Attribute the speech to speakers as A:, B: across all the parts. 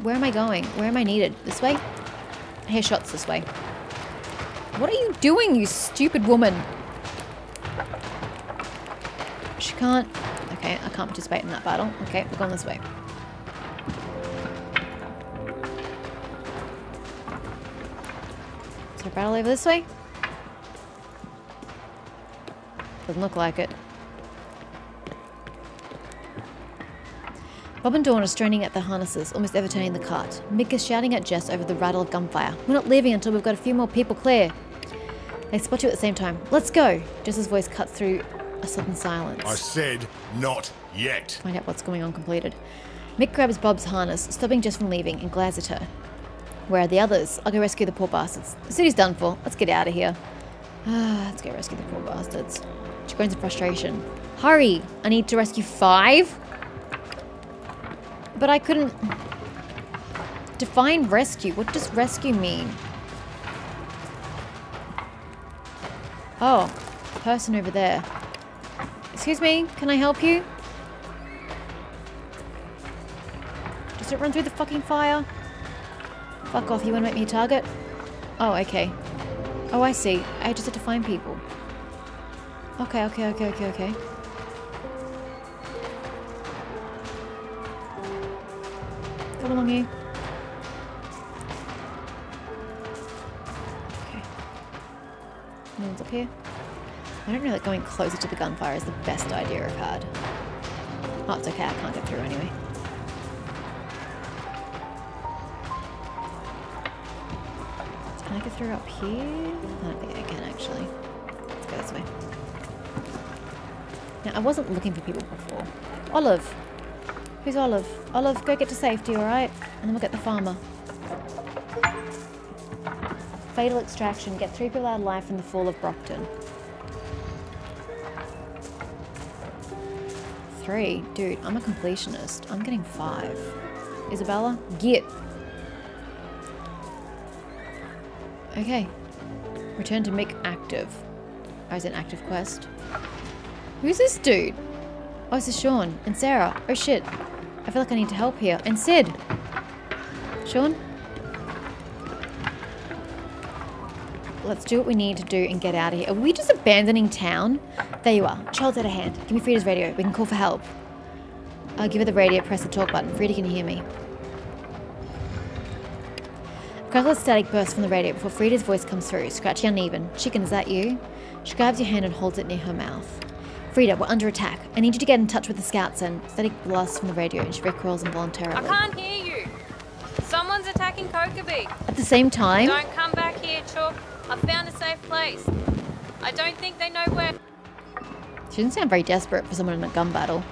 A: Where am I going? Where am I needed? This way? I hear shots this way. What are you doing, you stupid woman? She can't... Okay, I can't participate in that battle. Okay, we're going this way. Is there a battle over this way? Doesn't look like it. Bob and Dawn are straining at the harnesses, almost overturning the cart. Mick is shouting at Jess over the rattle of gunfire. We're not leaving until we've got a few more people clear. They spot you at the same time. Let's go! Jess's voice cuts through a sudden silence.
B: I said not yet.
A: Find out what's going on completed. Mick grabs Bob's harness, stopping Jess from leaving, and glares at her. Where are the others? I'll go rescue the poor bastards. The city's done for. Let's get out of here. Let's go rescue the poor bastards. She groans in frustration. Hurry! I need to rescue 5? But I couldn't... Define rescue. What does rescue mean? Oh, person over there. Excuse me, can I help you? Just don't run through the fucking fire. Fuck off, you wanna make me a target? Oh, okay. Oh, I see. I just have to find people. Okay. Come along, you. Okay. No one's up here. I don't know that going closer to the gunfire is the best idea I've had. Oh, it's okay. I can't get through anyway. Can I get through up here? I don't think I can, actually. Let's go this way. Now, I wasn't looking for people before. Olive. Who's Olive? Olive, go get to safety, alright? And then we'll get the farmer. Fatal extraction. Get 3 people out alive from the fall of Brockton. 3? Dude, I'm a completionist. I'm getting 5. Isabella? Get! Okay. Return to Mick active. Oh, it's an active quest. Who's this dude? Oh, this is Sean and Sarah. Oh shit. I feel like I need to help here. And Sid. Sean? Let's do what we need to do and get out of here. Are we just abandoning town? There you are. Child's out of hand. Give me Frida's radio. We can call for help. I'll give her the radio. Press the talk button. Frida can hear me. A crackle of static bursts from the radio before Frida's voice comes through. Scratchy, uneven. Chicken, is that you? She grabs your hand and holds it near her mouth. Frida, we're under attack. I need you to get in touch with the scouts and static blasts from the radio, and she recoils involuntarily.
C: I can't hear you. Someone's attacking Kokobee.
A: At the same time?
C: Don't come back here, Chook. I've found a safe place. I don't think they know where...
A: She doesn't sound very desperate for someone in a gun battle.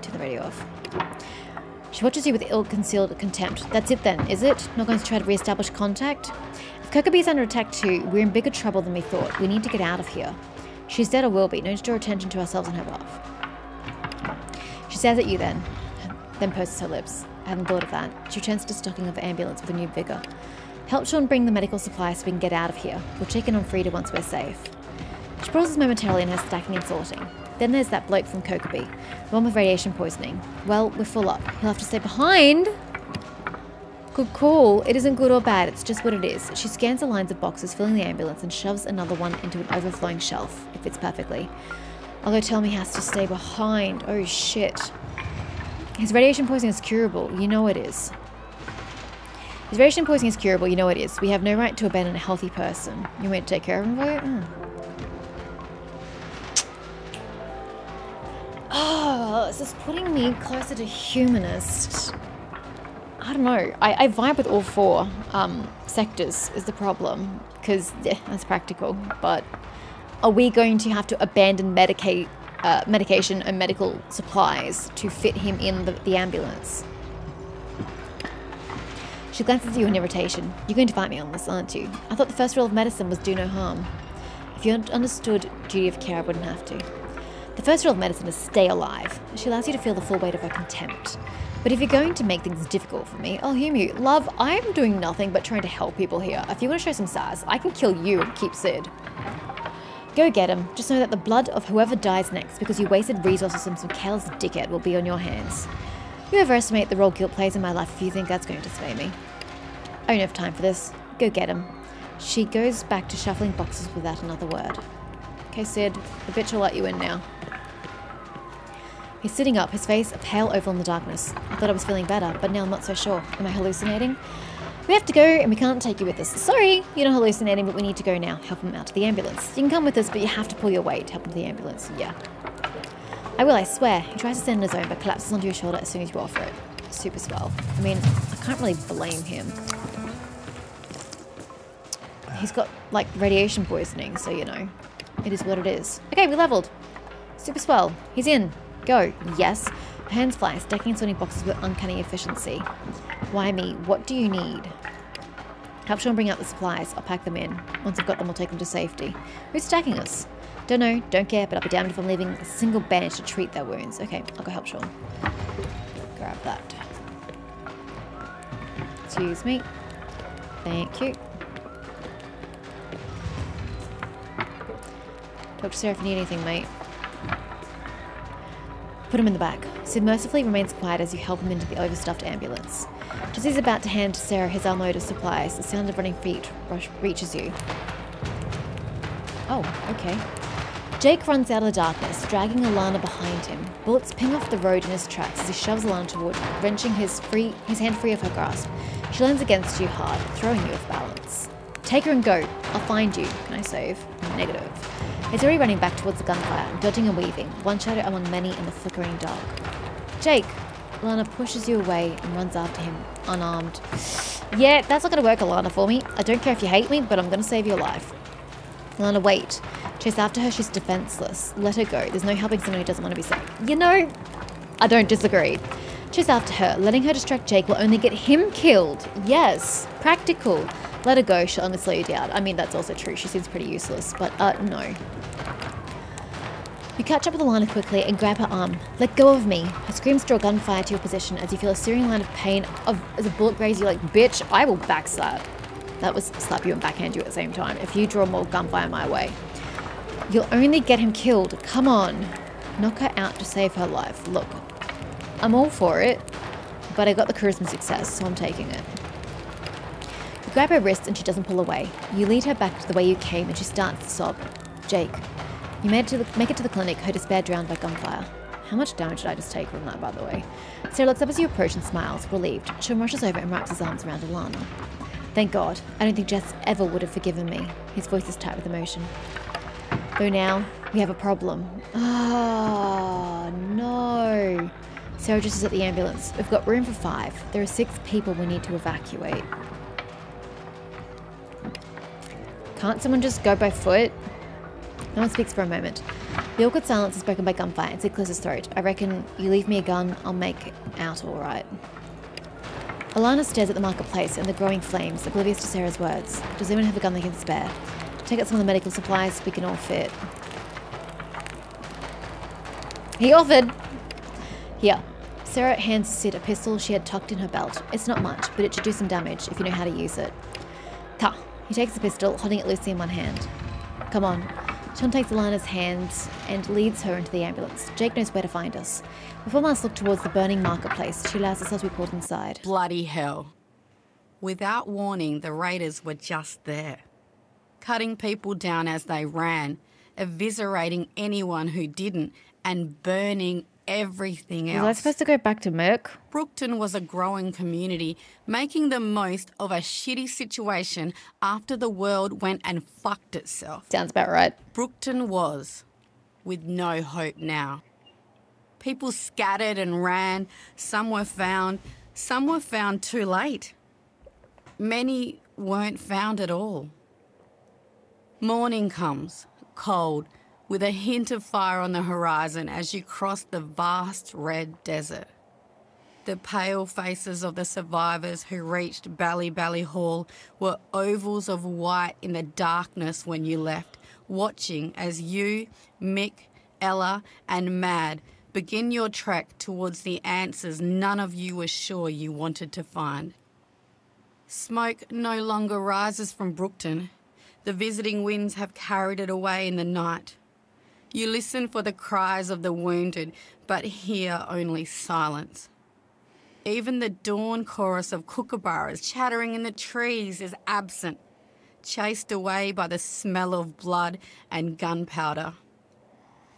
A: Turn the radio off. She watches you with ill-concealed contempt. That's it then, is it? Not going to try to re-establish contact? If Kokobee's under attack too, we're in bigger trouble than we thought. We need to get out of here. She's dead or will be. No need to draw attention to ourselves and her love. She stares at you then purses her lips. I hadn't thought of that. She returns to the stocking of the ambulance with a new vigour. Help Sean bring the medical supplies so we can get out of here. We'll check in on Frida once we're safe. She pauses momentarily in her stacking and sorting. Then there's that bloke from Kokobee, the one with radiation poisoning. Well, we're full up. He'll have to stay behind. Good call. It isn't good or bad, it's just what it is. She scans the lines of boxes filling the ambulance and shoves another one into an overflowing shelf. It fits perfectly. I'll go tell him he has to stay behind. Oh shit. His radiation poisoning is curable. You know it is. His radiation poisoning is curable. You know it is. We have no right to abandon a healthy person. You want to take care of him, boy? Oh, this is putting me closer to humanist. I don't know. I vibe with all 4 sectors is the problem. Because, yeah, that's practical. But are we going to have to abandon medication and medical supplies to fit him in the ambulance? She glances at you in irritation. You're going to fight me on this, aren't you? I thought the first rule of medicine was do no harm. If you understood duty of care, I wouldn't have to. The first rule of medicine is stay alive. She allows you to feel the full weight of her contempt. But if you're going to make things difficult for me, I'll humor you. Love, I'm doing nothing but trying to help people here. If you want to show some sass, I can kill you and keep Sid. Go get him. Just know that the blood of whoever dies next because you wasted resources on some careless dickhead will be on your hands. You overestimate the role guilt plays in my life if you think that's going to sway me. I don't have time for this. Go get him. She goes back to shuffling boxes without another word. Okay, Sid, the bitch will let you in now. He's sitting up, his face a pale oval in the darkness. I thought I was feeling better, but now I'm not so sure. Am I hallucinating? We have to go, and we can't take you with us. Sorry, you're not hallucinating, but we need to go now. Help him out to the ambulance. You can come with us, but you have to pull your weight to help him to the ambulance. Yeah. I will, I swear. He tries to stand on his own, but collapses onto your shoulder as soon as you offer it. Super swell. I mean, I can't really blame him. He's got, like, radiation poisoning, so, you know, it is what it is. Okay, we leveled. Super swell. He's in. Go. Yes. Her hands fly, stacking and sorting boxes with uncanny efficiency. Why me? What do you need? Help Sean bring out the supplies. I'll pack them in. Once I've got them, I'll take them to safety. Who's stacking us? Don't know. Don't care, but I'll be damned if I'm leaving a single bandage to treat their wounds. Okay, I'll go help Sean. Grab that. Excuse me. Thank you. Talk to Sarah if you need anything, mate. Put him in the back. Sid mercifully remains quiet as you help him into the overstuffed ambulance. Just as he's about to hand Sarah his unload of supplies, the sound of running feet reaches you. Oh, okay. Jake runs out of the darkness, dragging Alana behind him. Bullets ping off the road in his tracks as he shoves Alana toward you, wrenching his hand free of her grasp. She lands against you hard, throwing you off balance. Take her and go. I'll find you. Can I save? Negative. He's already running back towards the gunfire, dodging and weaving, one shadow among many in the flickering dark. Jake! Alana pushes you away and runs after him, unarmed. Yeah, that's not going to work, Alana, for me. I don't care if you hate me, but I'm going to save your life. Alana, wait. Chase after her, she's defenseless. Let her go. There's no helping someone who doesn't want to be saved. You know, I don't disagree. Chase after her. Letting her distract Jake will only get him killed. Yes, practical. Let her go, she'll only slow you down. I mean, that's also true. She seems pretty useless, but no. You catch up with Alana quickly and grab her arm. Let go of me. Her screams draw gunfire to your position as you feel a searing line of pain as a bullet grazes you like, bitch, I will backslap. That was slap you and backhand you at the same time. If you draw more gunfire my way. You'll only get him killed. Come on. Knock her out to save her life. Look, I'm all for it, but I got the charisma success, so I'm taking it. You grab her wrist and she doesn't pull away. You lead her back to the way you came and she starts to sob. Jake. You make it to the clinic, her despair drowned by gunfire. How much damage did I just take from that, by the way? Sarah looks up as you approach and smiles, relieved. Sean rushes over and wraps his arms around Alana. Thank God. I don't think Jess ever would have forgiven me. His voice is tight with emotion. Though now, we have a problem. Oh, no. Sarah just is at the ambulance. We've got room for 5. There are 6 people we need to evacuate. Can't someone just go by foot? No one speaks for a moment. The awkward silence is broken by gunfire and Sid clears his throat. I reckon you leave me a gun, I'll make out all right. Alana stares at the marketplace and the growing flames, oblivious to Sarah's words. Does anyone have a gun they can spare? Take out some of the medical supplies we can all fit. He offered! Here. Sarah hands Sid a pistol she had tucked in her belt. It's not much, but it should do some damage if you know how to use it. Ta! He takes the pistol, holding it loosely in one hand. Come on. Sean takes Alana's hands and leads her into the ambulance. Jake knows where to find us. With one last look towards the burning marketplace, she allows herself to be pulled inside.
D: Bloody hell. Without warning, the raiders were just there. Cutting people down as they ran, eviscerating anyone who didn't, and burning everything else.
A: Was I supposed to go back to Merc?
D: Brookton was a growing community, making the most of a shitty situation after the world went and fucked itself.
A: Sounds about right.
D: Brookton was, with no hope now. People scattered and ran, some were found too late. Many weren't found at all. Morning comes, cold, with a hint of fire on the horizon as you cross the vast red desert. The pale faces of the survivors who reached Bally Hall were ovals of white in the darkness when you left, watching as you, Mick, Ella and Mad begin your trek towards the answers none of you were sure you wanted to find. Smoke no longer rises from Brookton. The visiting winds have carried it away in the night. You listen for the cries of the wounded, but hear only silence. Even the dawn chorus of kookaburras chattering in the trees is absent, chased away by the smell of blood and gunpowder.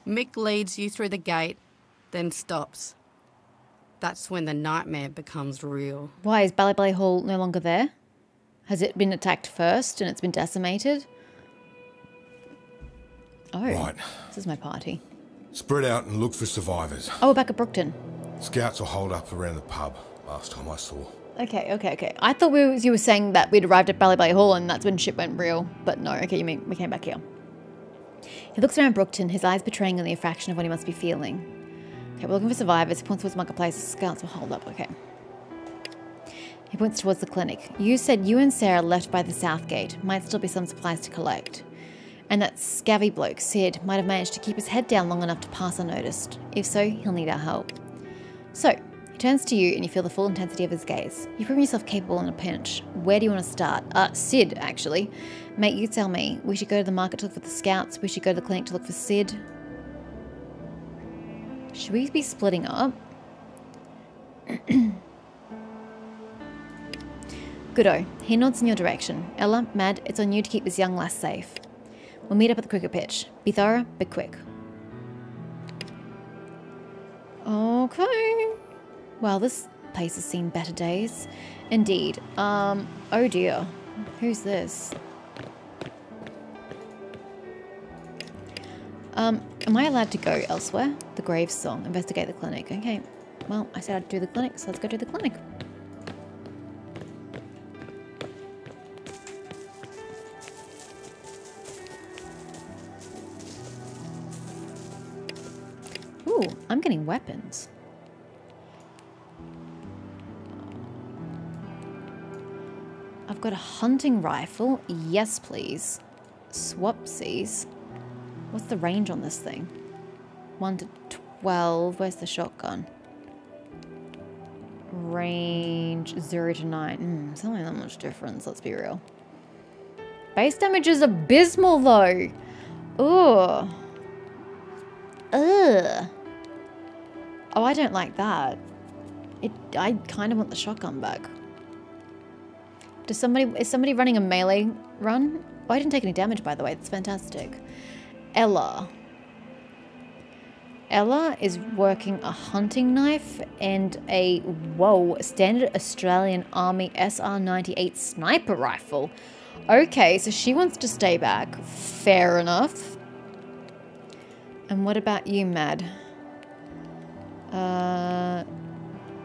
D: Mick leads you through the gate, then stops. That's when the nightmare becomes real.
A: Why, is Bally Bally Hall no longer there? Has it been attacked first and it's been decimated? Oh,
B: Right.
A: This is my party.
B: Spread out and look for survivors.
A: Oh, we're back at Brookton.
B: Scouts will hold up around the pub, last time I saw.
A: Okay. I thought you were saying that we'd arrived at Bally Bally Hall and that's when shit went real. But no, okay, you mean we came back here. He looks around Brookton, his eyes betraying only a fraction of what he must be feeling. Okay, we're looking for survivors. He points towards Marketplace. Scouts will hold up. Okay. He points towards the clinic. You said you and Sarah left by the south gate. Might still be some supplies to collect. And that scabby bloke, Sid, might have managed to keep his head down long enough to pass unnoticed. If so, he'll need our help. So, he turns to you and you feel the full intensity of his gaze. You've proven yourself capable in a pinch. Where do you want to start? Sid, actually. Mate, you tell me. We should go to the market to look for the scouts. We should go to the clinic to look for Sid. Should we be splitting up? Goodo. He nods in your direction. Ella, Mad, it's on you to keep this young lass safe. We'll meet up at the cricket pitch. Be thorough, but quick. Okay. Well, this place has seen better days. Indeed. Oh dear. Who's this? Am I allowed to go elsewhere? The Graves song. Investigate the clinic. Okay. Well, I said I'd do the clinic, so let's go do the clinic. Ooh, I'm getting weapons. I've got a hunting rifle. Yes, please. Swapsies. What's the range on this thing? 1 to 12. Where's the shotgun? Range 0 to 9. It's not really that much difference, let's be real. Base damage is abysmal, though. Ugh. Ugh. Oh, I don't like that. I kind of want the shotgun back. Is somebody running a melee run? Oh, I didn't take any damage, by the way. That's fantastic. Ella. Ella is working a hunting knife and a, standard Australian Army SR-98 sniper rifle. Okay, so she wants to stay back. Fair enough. And what about you, Mad?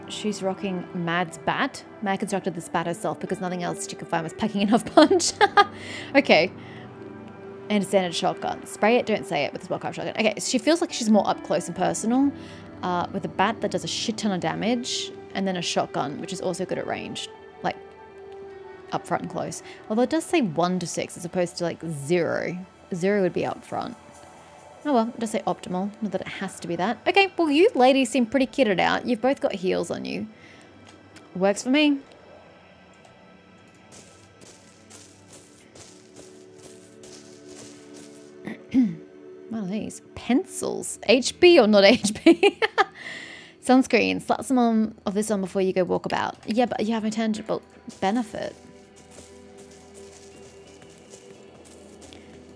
A: She's rocking Mad's bat. Mad constructed this bat herself because nothing else she could find was packing enough punch. Okay. And a standard shotgun. Spray it, don't say it with a spellcraft shotgun. Okay, so she feels like she's more up close and personal with a bat that does a shit ton of damage and then a shotgun, which is also good at range. Like, up front and close. Although it does say 1 to 6 as opposed to like 0. 0 would be up front. Oh well, just say optimal. Not that it has to be that. Okay, well you ladies seem pretty kitted out. You've both got heals on you. Works for me. What are these? Pencils. HB or not HB? Sunscreen. Slap some of this on before you go walk about. Yeah, but you have a tangible benefit.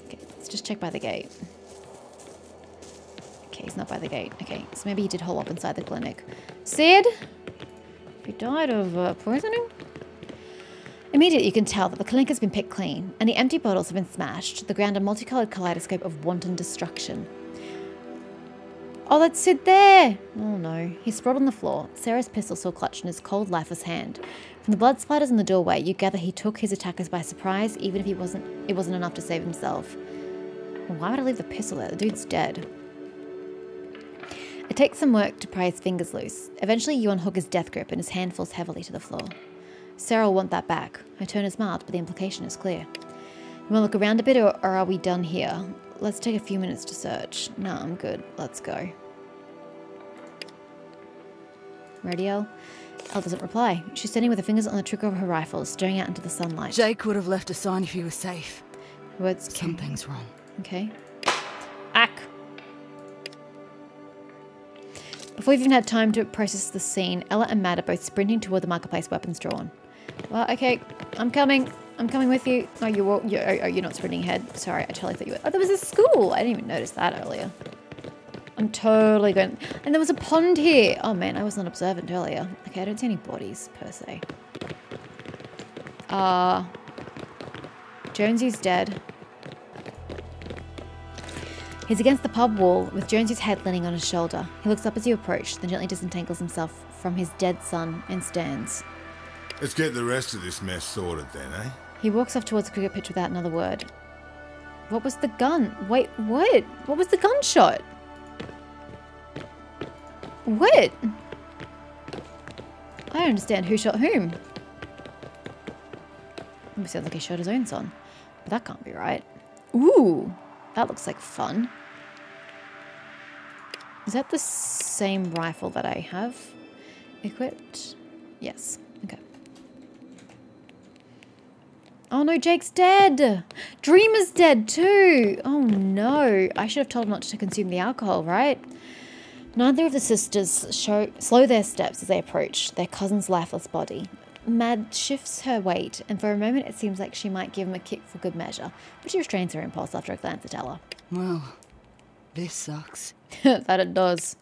A: Okay, let's just check by the gate. Okay, he's not by the gate. Okay, so maybe he did hole up inside the clinic. Sid? You died of poisoning? Immediately you can tell that the clinic has been picked clean, and the empty bottles have been smashed. The ground a multicolored kaleidoscope of wanton destruction. Oh, that's Sid there! Oh no. He's sprawled on the floor, Sarah's pistol still clutched in his cold, lifeless hand. From the blood splatters in the doorway, you gather he took his attackers by surprise, even if it wasn't enough to save himself. Well, why would I leave the pistol there? The dude's dead. It takes some work to pry his fingers loose. Eventually you unhook his death grip and his hand falls heavily to the floor. Sarah will want that back. Her tone is mild, but the implication is clear. You want to look around a bit, or are we done here? Let's take a few minutes to search. No, I'm good. Let's go. Ready, Elle? Elle doesn't reply. She's standing with her fingers on the trigger of her rifle, staring out into the sunlight.
E: Jake would have left a sign if he was safe.
A: Words.
E: Something's wrong.
A: Okay. Ack. Before we've even had time to process the scene, Ella and Matt are both sprinting toward the marketplace, weapons drawn. Well, okay, I'm coming. I'm coming with you. Oh, you're not sprinting ahead. Sorry, I totally thought you were. Oh, there was a school. I didn't even notice that earlier. I'm totally going. And there was a pond here. Oh man, I was not observant earlier. Okay, I don't see any bodies per se. Jonesy's dead. He's against the pub wall with Jonesy's head leaning on his shoulder. He looks up as you approach, then gently disentangles himself from his dead son and stands.
B: Let's get the rest of this mess sorted then, eh?
A: He walks off towards the cricket pitch without another word. What was the gun? Wait, what? What was the gunshot? What? I don't understand who shot whom. It sounds like he shot his own son. But that can't be right. Ooh, that looks like fun. Is that the same rifle that I have equipped? Yes. Okay. Oh no, Jake's dead! Dreamer's dead too! Oh no. I should have told him not to consume the alcohol, right? Neither of the sisters slow their steps as they approach their cousin's lifeless body. Mad shifts her weight, and for a moment it seems like she might give him a kick for good measure, but she restrains her impulse after a glance at Ella.
E: Well, this sucks.
A: That it does.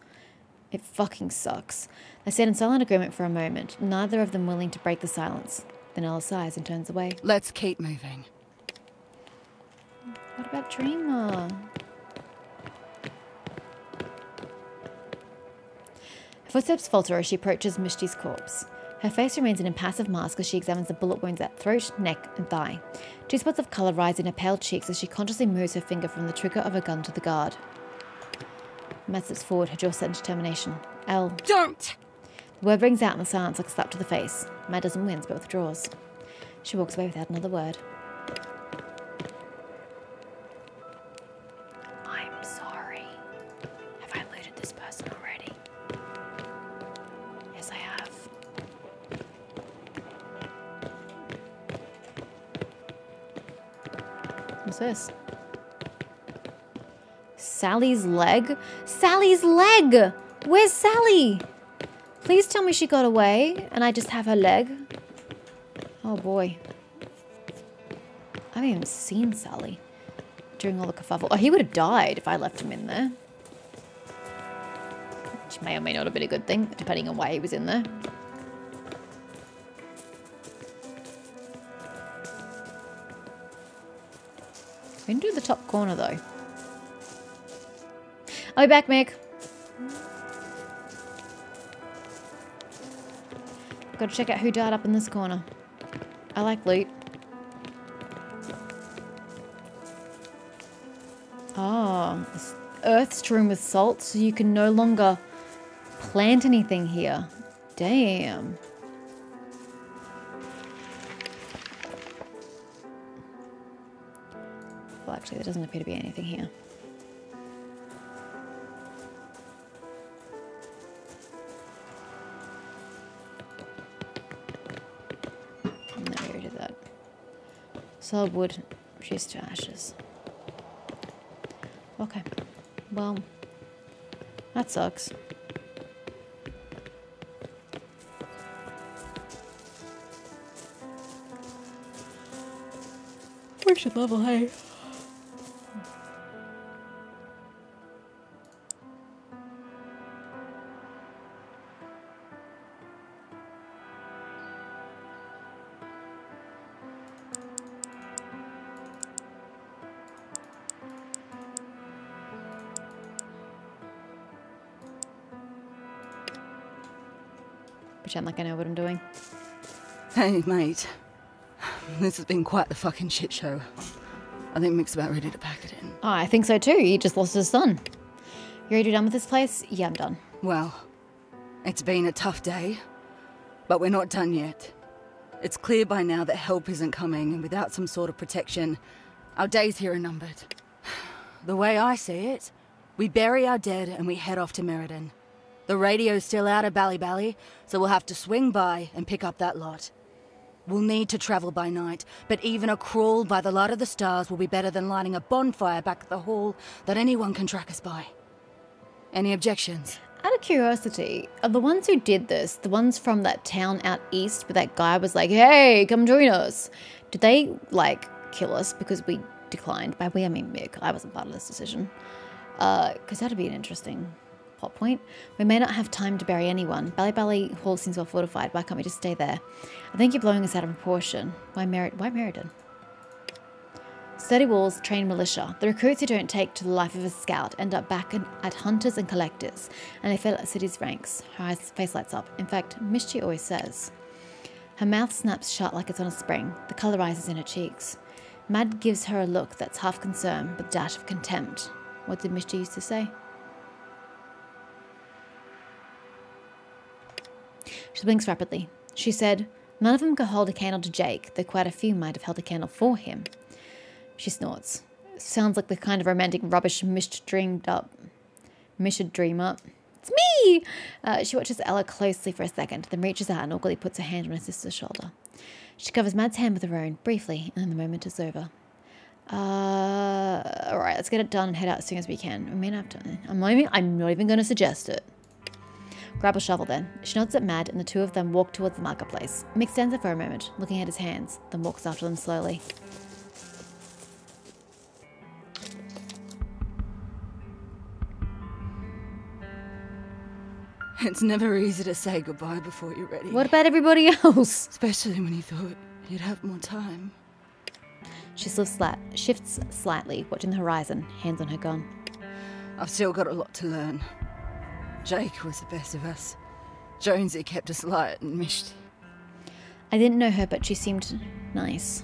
A: It fucking sucks. They stand in silent agreement for a moment, neither of them willing to break the silence. Then Ella sighs and turns away.
E: Let's keep moving.
A: What about Dreamer? Her footsteps falter as she approaches Mishti's corpse. Her face remains an impassive mask as she examines the bullet wounds at throat, neck, and thigh. 2 spots of colour rise in her pale cheeks as she consciously moves her finger from the trigger of her gun to the guard. Matt steps forward, her jaw set in determination. Elle.
E: Don't!
A: The word rings out in the silence like a slap to the face. Matt doesn't wince, but withdraws. She walks away without another word. I'm sorry. Have I looted this person already? Yes, I have. What's this? Sally's leg? Sally's leg! Where's Sally? Please tell me she got away and I just have her leg. Oh boy. I haven't even seen Sally during all the kerfuffle. Oh, he would have died if I left him in there. Which may or may not have been a good thing, depending on why he was in there. We didn't do the top corner though. I'll be back, Mick. Got to check out who died up in this corner. I like loot. Oh, earth strewn with salt, so you can no longer plant anything here. Damn. Well, actually, there doesn't appear to be anything here. Solid wood, reduced to ashes. Okay. Well, that sucks. We should level, hey? Pretend like I know what I'm doing.
E: Hey, mate. This has been quite the fucking shit show. I think Mick's about ready to pack it in.
A: Oh, I think so too. He just lost his son. You ready to be done with this place? Yeah, I'm done.
E: Well, it's been a tough day, but we're not done yet. It's clear by now that help isn't coming, and without some sort of protection, our days here are numbered. The way I see it, we bury our dead and we head off to Meriden. The radio's still out of Ballybally, so we'll have to swing by and pick up that lot. We'll need to travel by night, but even a crawl by the light of the stars will be better than lighting a bonfire back at the hall that anyone can track us by. Any objections?
A: Out of curiosity, are the ones who did this, the ones from that town out east where that guy was like, hey, come join us? Did they, like, kill us because we declined? By we, I mean Mick. I wasn't part of this decision. Because that'd be an interesting plot point. We may not have time to bury anyone. Bally Hall seems well fortified. Why can't we just stay there? I think you're blowing us out of proportion. Why Meriden? Sturdy walls, trained militia. The recruits who don't take to the life of a scout end up back at hunters and collectors, and they fill at city's ranks. Her face lights up. In fact, Misty always says. Her mouth snaps shut like it's on a spring. The colour rises in her cheeks. Mad gives her a look that's half concern, but a dash of contempt. What did Misty used to say? She blinks rapidly. She said, none of them could hold a candle to Jake, though quite a few might have held a candle for him. She snorts. Sounds like the kind of romantic rubbish Mish should dream up. It's me! She watches Ella closely for a second, then reaches out and awkwardly puts her hand on her sister's shoulder. She covers Mad's hand with her own, briefly, and then the moment is over. Alright, let's get it done and head out as soon as we can. We may not have to. I'm not even going to suggest it. Grab a shovel then. She nods at Mad and the two of them walk towards the marketplace. Mick stands there for a moment, looking at his hands, then walks after them slowly.
E: It's never easy to say goodbye before you're ready.
A: What about everybody else?
E: Especially when you thought you'd have more time.
A: She shifts slightly, watching the horizon, hands on her gun.
E: I've still got a lot to learn. Jake was the best of us. Jonesy kept us light and Misty.
A: I didn't know her, but she seemed nice.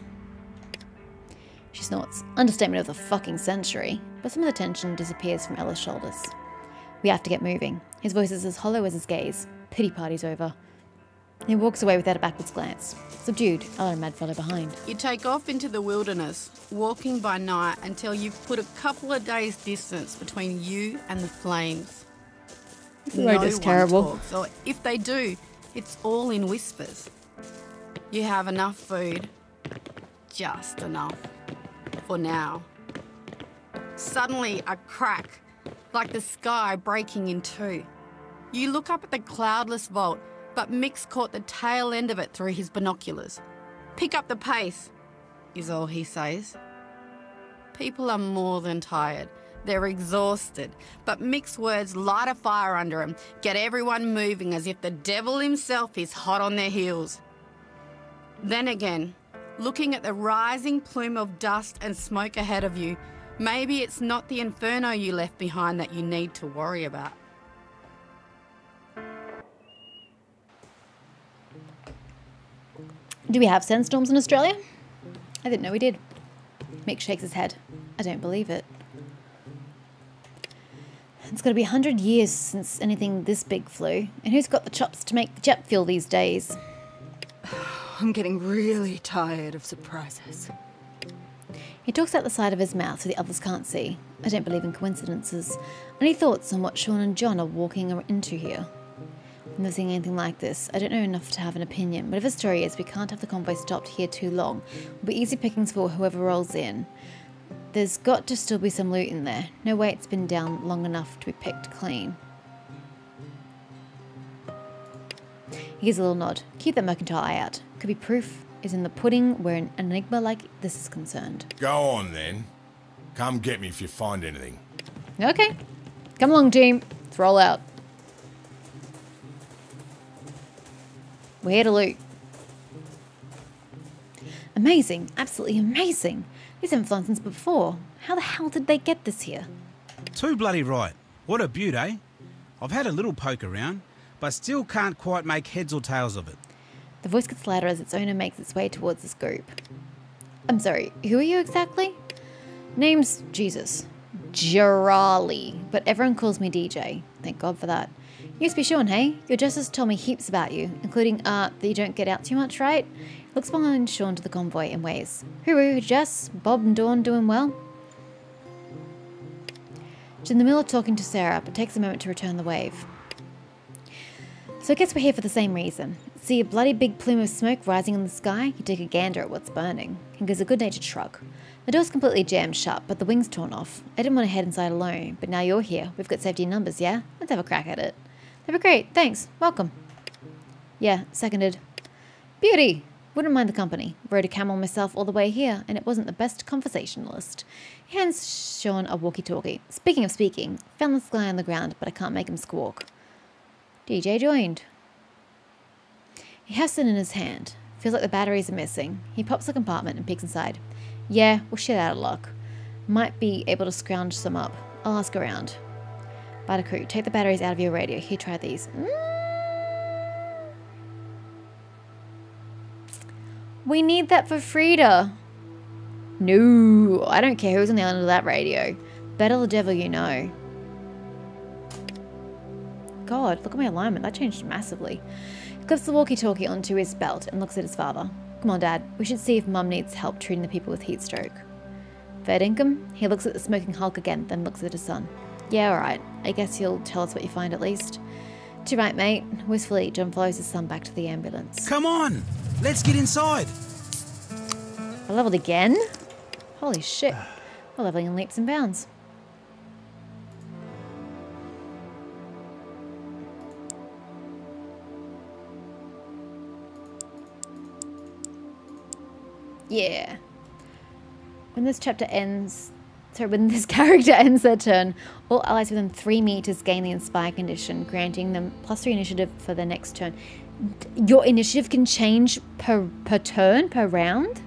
A: She snorts. Understatement of the fucking century. But some of the tension disappears from Ella's shoulders. We have to get moving. His voice is as hollow as his gaze. Pity party's over. He walks away without a backwards glance. Subdued, Ella and Mad follow behind.
D: You take off into the wilderness, walking by night until you've put a couple of days' distance between you and the flames.
A: The road is terrible.
D: Talks, or if they do, it's all in whispers. You have enough food. Just enough. For now. Suddenly, a crack, like the sky breaking in two. You look up at the cloudless vault, but Mick's caught the tail end of it through his binoculars. Pick up the pace, is all he says. People are more than tired. They're exhausted, but Mick's words light a fire under them, get everyone moving as if the devil himself is hot on their heels. Then again, looking at the rising plume of dust and smoke ahead of you, maybe it's not the inferno you left behind that you need to worry about.
A: Do we have sandstorms in Australia? I didn't know we did. Mick shakes his head. I don't believe it. It's got to be 100 years since anything this big flew. And who's got the chops to make jet fuel these days?
E: I'm getting really tired of surprises.
A: He talks out the side of his mouth so the others can't see. I don't believe in coincidences. Any thoughts on what Sean and John are walking into here? I've never seen anything like this. I don't know enough to have an opinion, but if the story is we can't have the convoy stopped here too long, it'll be easy pickings for whoever rolls in. There's got to still be some loot in there. No way it's been down long enough to be picked clean. He gives a little nod. Keep that mercantile eye out. Could be proof is in the pudding where an enigma like this is concerned.
B: Go on then. Come get me if you find anything.
A: Okay. Come along, team. Let's roll out. We're here to loot. Amazing. Absolutely amazing. These haven't flown since before. How the hell did they get this here?
F: Too bloody right. What a beaut, eh? I've had a little poke around, but still can't quite make heads or tails of it.
A: The voice gets louder as its owner makes its way towards this group. I'm sorry, who are you exactly? Name's Jesus. Jirali, but everyone calls me DJ. Thank God for that. You used to be Sean, hey? Your justice told me heaps about you, including that you don't get out too much, right? Looks behind Sean to the convoy and waves. Hooroo, Jess, Bob and Dawn doing well? She's in the middle of talking to Sarah, but takes a moment to return the wave. So I guess we're here for the same reason. See a bloody big plume of smoke rising in the sky? You take a gander at what's burning. And gives a good-natured shrug. The door's completely jammed shut, but the wing's torn off. I didn't want to head inside alone, but now you're here. We've got safety in numbers, yeah? Let's have a crack at it. That'd be great. Thanks. Welcome. Yeah, seconded. Beauty. Wouldn't mind the company. Rode a camel myself all the way here, and it wasn't the best conversationalist. He hands Sean a walkie-talkie. Speaking of speaking, found this guy on the ground, but I can't make him squawk. DJ joined. He has it in his hand. Feels like the batteries are missing. He pops the compartment and peeks inside. Yeah, we're shit out of luck. Might be able to scrounge some up. I'll ask around. Buttercrew, take the batteries out of your radio. Here, try these. We need that for Frida. No, I don't care who's on the other end of that radio. Better the devil you know. God, look at my alignment. That changed massively. He clips the walkie-talkie onto his belt and looks at his father. Come on, Dad. We should see if Mum needs help treating the people with heat stroke. Fair dinkum? He looks at the smoking hulk again, then looks at his son. Yeah, alright. I guess he'll tell us what you find at least. Too right, mate. Wistfully, John follows his son back to the ambulance.
F: Come on! Let's get inside!
A: I leveled again? Holy shit. We're leveling in leaps and bounds. Yeah. When this chapter ends... Sorry, when this character ends their turn, all allies within 3 meters gain the Inspire condition, granting them +3 initiative for their next turn. Your initiative can change per turn, per round?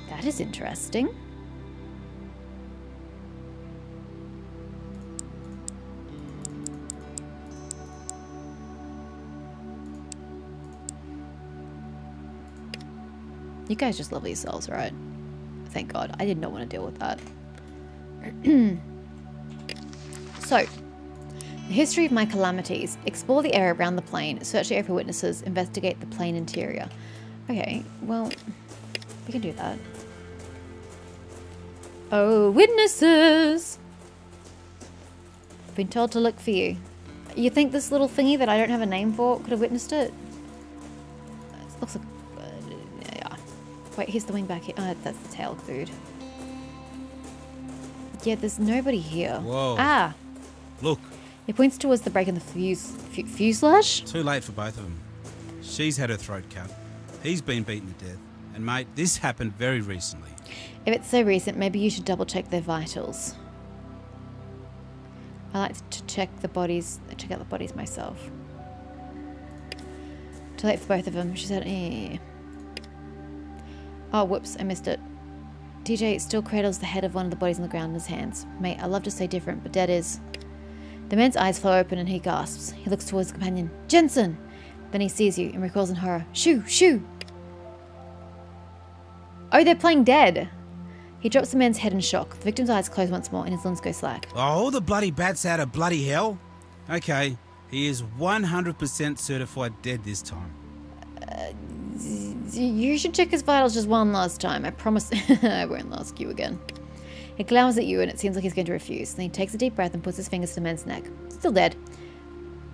A: That is interesting. You guys just love yourselves, right? Thank God. I did not want to deal with that. So, the history of my calamities. Explore the area around the plane. Search the area for witnesses. Investigate the plane interior. Okay, well, we can do that. Oh, witnesses! I've been told to look for you. You think this little thingy that I don't have a name for could have witnessed it? It looks like... yeah. Wait, here's the wing back here. Oh, that's the tail food. Yeah, there's nobody here.
F: Whoa.
A: Ah!
F: Look.
A: He points towards the break in the fuselage.
F: Too late for both of them. She's had her throat cut. He's been beaten to death. And mate, this happened very recently.
A: If it's so recent, maybe you should double check their vitals. I like to check out the bodies myself. Too late for both of them. She said, eh. Oh, whoops, I missed it. TJ still cradles the head of one of the bodies on the ground in his hands. Mate, I love to say different, but dead is. The man's eyes flow open and he gasps. He looks towards his companion. Jensen! Then he sees you and recalls in horror. Shoo! Shoo! Oh, they're playing dead! He drops the man's head in shock. The victim's eyes close once more and his limbs go slack.
F: Oh, the bloody bat's out of bloody hell. Okay, he is 100% certified dead this time.
A: You should check his vitals just one last time. I promise I won't ask you again. He glowers at you and it seems like he's going to refuse. Then he takes a deep breath and puts his fingers to the man's neck. Still dead.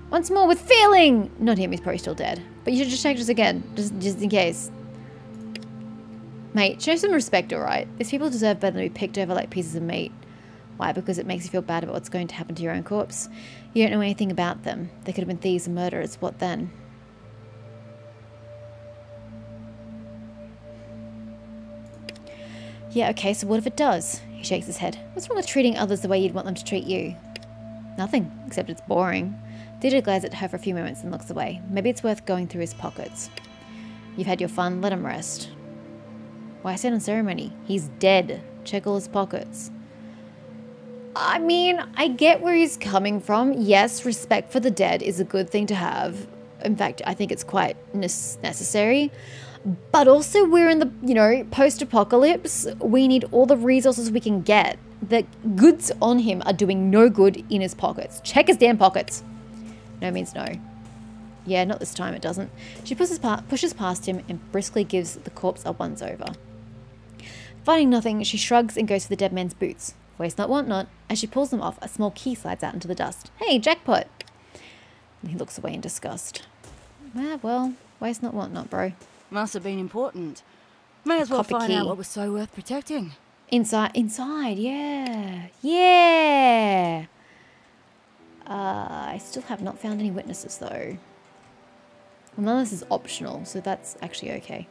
A: Once more with feeling! Not him, he's probably still dead. But you should just check this again, just in case. Mate, show some respect, alright? These people deserve better than to be picked over like pieces of meat. Why? Because it makes you feel bad about what's going to happen to your own corpse. You don't know anything about them. They could have been thieves and murderers. What then? Yeah, okay, so what if it does? He shakes his head. What's wrong with treating others the way you'd want them to treat you? Nothing, except it's boring. DJ glares at her for a few moments and looks away. Maybe it's worth going through his pockets. You've had your fun, let him rest. Why stand on ceremony? He's dead. Check all his pockets. I mean, I get where he's coming from. Yes, respect for the dead is a good thing to have. In fact, I think it's quite necessary. But also we're in the, post-apocalypse. We need all the resources we can get. The goods on him are doing no good in his pockets. Check his damn pockets. No means no. Yeah, not this time, it doesn't. She pushes past him and briskly gives the corpse a once-over. Finding nothing, she shrugs and goes for the dead man's boots. Waste not, want not. As she pulls them off, a small key slides out into the dust. Hey, jackpot! And he looks away in disgust. Ah, well, waste not, want not, bro.
E: Must have been important. May as well
A: Copy
E: find
A: key.
E: out what was so worth protecting.
A: Inside, yeah. Yeah! I still have not found any witnesses though. Well, none of this is optional, so that's actually okay.